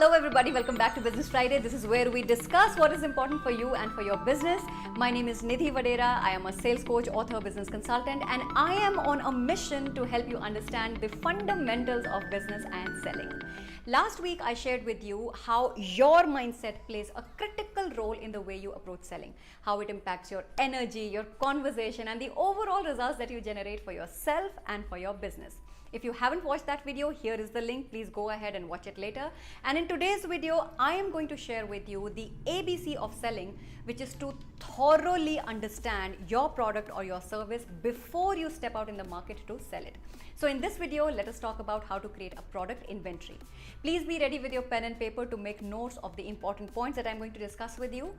Hello everybody, welcome back to Business Friday. This is where we discuss what is important for you and for your business. My name is Nidhi Vadera. I am a sales coach, author, business consultant, and I am on a mission to help you understand the fundamentals of business and selling. Last week I shared with you how your mindset plays a critical role in the way you approach selling, how it impacts your energy, your conversation, and the overall results that you generate for yourself and for your business. If you haven't watched that video, here is the link. Please go ahead and watch it later. And in today's video, I am going to share with you the ABC of selling, which is to thoroughly understand your product or your service before you step out in the market to sell it. So in this video, let us talk about how to create a product inventory. Please be ready with your pen and paper to make notes of the important points that I'm going to discuss with you.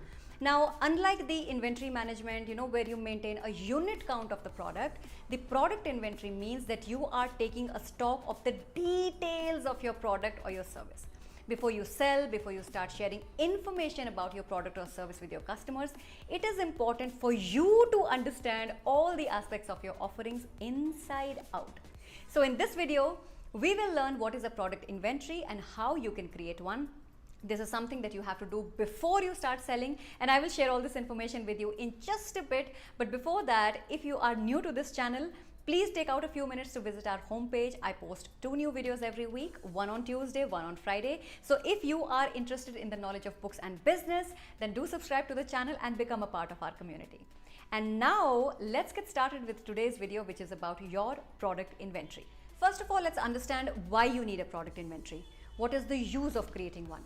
Now, unlike the inventory management, where you maintain a unit count of the product, the product inventory means that you are taking a stock of the details of your product or your service. Before you sell, before you start sharing information about your product or service with your customers, it is important for you to understand all the aspects of your offerings inside out. So in this video, we will learn what is a product inventory and how you can create one. This is something that you have to do before you start selling, and I will share all this information with you in just a bit. But before that, if you are new to this channel, please take out a few minutes to visit our homepage. I post 2 new videos every week, one on Tuesday, one on Friday. So if you are interested in the knowledge of books and business, then do subscribe to the channel and become a part of our community. And now let's get started with today's video, which is about your product inventory. First of all, let's understand why you need a product inventory. What is the use of creating one?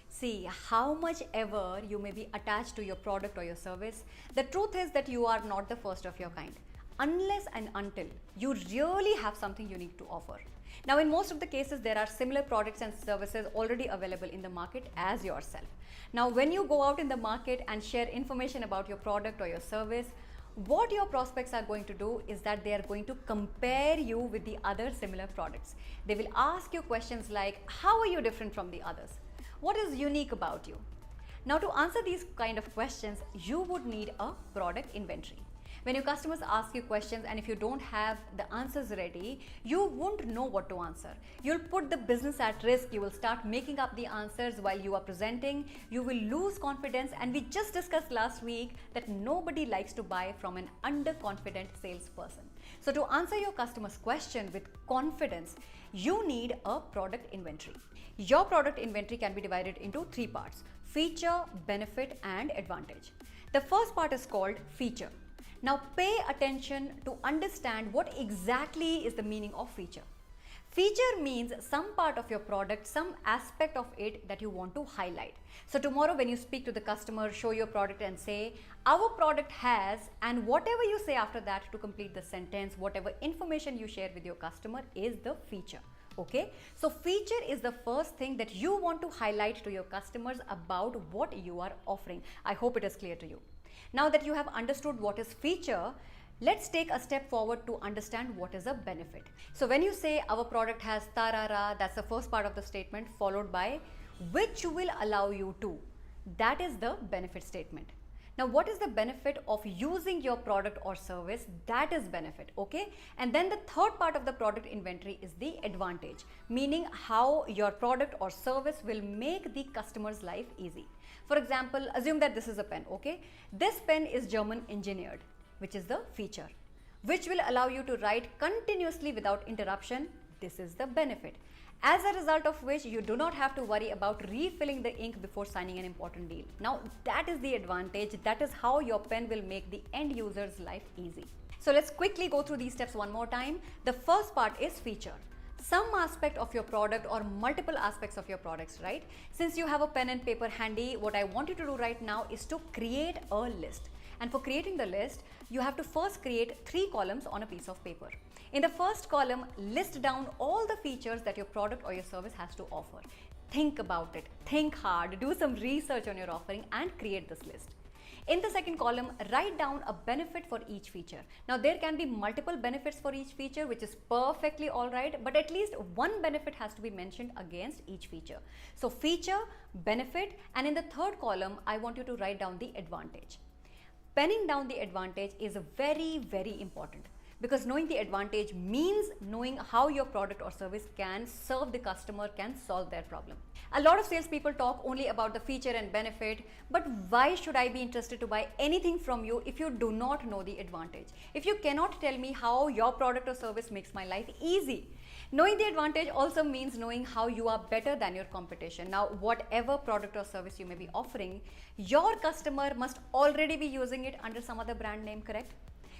See, how much ever you may be attached to your product or your service, the truth is that you are not the first of your kind, unless and until you really have something unique to offer. Now, in most of the cases, there are similar products and services already available in the market as yourself. Now, when you go out in the market and share information about your product or your service, what your prospects are going to do is that they are going to compare you with the other similar products. They will ask you questions like, how are you different from the others? What is unique about you? Now, to answer these kind of questions, you would need a product inventory. When your customers ask you questions and if you don't have the answers ready, you won't know what to answer. You'll put the business at risk. You will start making up the answers while you are presenting. You will lose confidence, and we just discussed last week that nobody likes to buy from an underconfident salesperson. So to answer your customer's question with confidence, you need a product inventory. Your product inventory can be divided into 3 parts: feature, benefit, and advantage. The first part is called feature. Now pay attention to understand what exactly is the meaning of feature. Feature means some part of your product, some aspect of it that you want to highlight. So tomorrow when you speak to the customer, show your product and say, our product has, and whatever you say after that to complete the sentence, whatever information you share with your customer is the feature. Okay, so feature is the first thing that you want to highlight to your customers about what you are offering. I hope it is clear to you. Now that you have understood what is feature, let's take a step forward to understand what is a benefit. So when you say our product has tarara, that's the first part of the statement, followed by which will allow you to. That is the benefit statement. Now, what is the benefit of using your product or service? That is benefit, okay? And then the third part of the product inventory is the advantage, meaning how your product or service will make the customer's life easy. For example, assume that this is a pen, okay? This pen is German engineered, which is the feature, which will allow you to write continuously without interruption. This is the benefit. As a result of which you do not have to worry about refilling the ink before signing an important deal. Now that is the advantage. That is how your pen will make the end user's life easy. So let's quickly go through these steps one more time. The first part is feature. Some aspect of your product or multiple aspects of your products, right? Since you have a pen and paper handy, what I want you to do right now is to create a list. And for creating the list, you have to first create 3 columns on a piece of paper. In the first column, list down all the features that your product or your service has to offer. Think about it, think hard, do some research on your offering and create this list. In the second column, write down a benefit for each feature. Now there can be multiple benefits for each feature, which is perfectly alright, but at least one benefit has to be mentioned against each feature. So feature, benefit, and in the third column, I want you to write down the advantage. Penning down the advantage is very, very important. Because knowing the advantage means knowing how your product or service can serve the customer, can solve their problem. A lot of salespeople talk only about the feature and benefit, but why should I be interested to buy anything from you if you do not know the advantage? If you cannot tell me how your product or service makes my life easy. Knowing the advantage also means knowing how you are better than your competition. Now, whatever product or service you may be offering, your customer must already be using it under some other brand name, correct?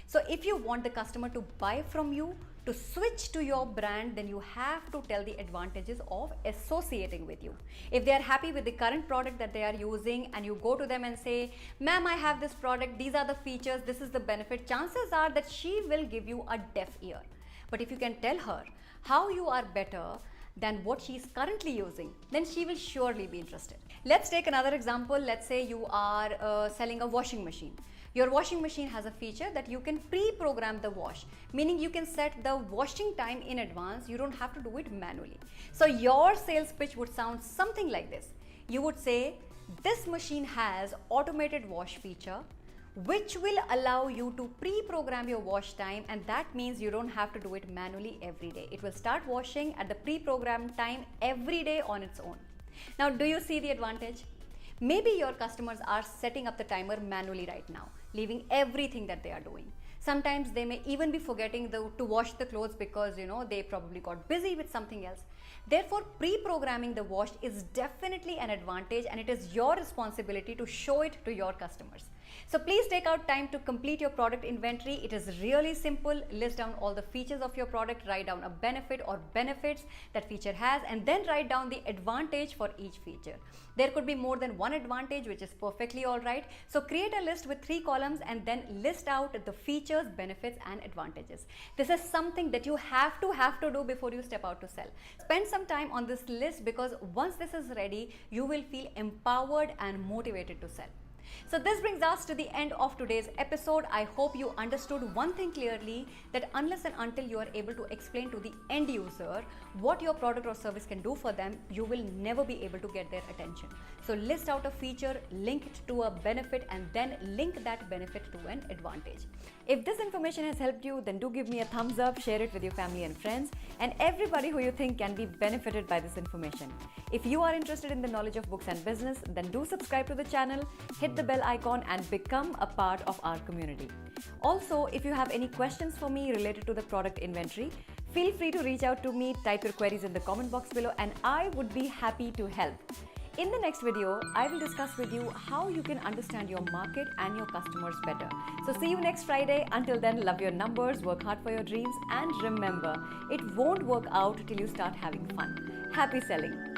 So if you want the customer to buy from you, to switch to your brand, then you have to tell the advantages of associating with you. If they are happy with the current product that they are using and you go to them and say, ma'am, I have this product, these are the features, this is the benefit, chances are that she will give you a deaf ear. But if you can tell her how you are better than what she is currently using, then she will surely be interested. Let's take another example. Let's say you are selling a washing machine. Your washing machine has a feature that you can pre-program the wash, meaning you can set the washing time in advance. You don't have to do it manually. So your sales pitch would sound something like this. You would say, this machine has automated wash feature, which will allow you to pre-program your wash time, and that means you don't have to do it manually every day. It will start washing at the pre-programmed time every day on its own. Now, do you see the advantage? Maybe your customers are setting up the timer manually right now, leaving everything that they are doing. Sometimes they may even be forgetting to wash the clothes because they probably got busy with something else. Therefore, pre-programming the wash is definitely an advantage, and it is your responsibility to show it to your customers. So please take out time to complete your product inventory. It is really simple. List down all the features of your product, write down a benefit or benefits that feature has, and then write down the advantage for each feature. There could be more than one advantage, which is perfectly all right. So create a list with 3 columns and then list out the features, benefits, and advantages. This is something that you have to do before you step out to sell. Spend some time on this list, because once this is ready, you will feel empowered and motivated to sell. So this brings us to the end of today's episode. I hope you understood one thing clearly, that unless and until you are able to explain to the end user what your product or service can do for them, you will never be able to get their attention. So list out a feature, link it to a benefit, and then link that benefit to an advantage. If this information has helped you, then do give me a thumbs up, share it with your family and friends, and everybody who you think can be benefited by this information. If you are interested in the knowledge of books and business, then do subscribe to the channel, hit the bell icon, and become a part of our community. Also, if you have any questions for me related to the product inventory, feel free to reach out to me, type your queries in the comment box below, and I would be happy to help. In the next video, I will discuss with you how you can understand your market and your customers better. So see you next Friday. Until then, love your numbers, work hard for your dreams, and remember, it won't work out till you start having fun. Happy selling.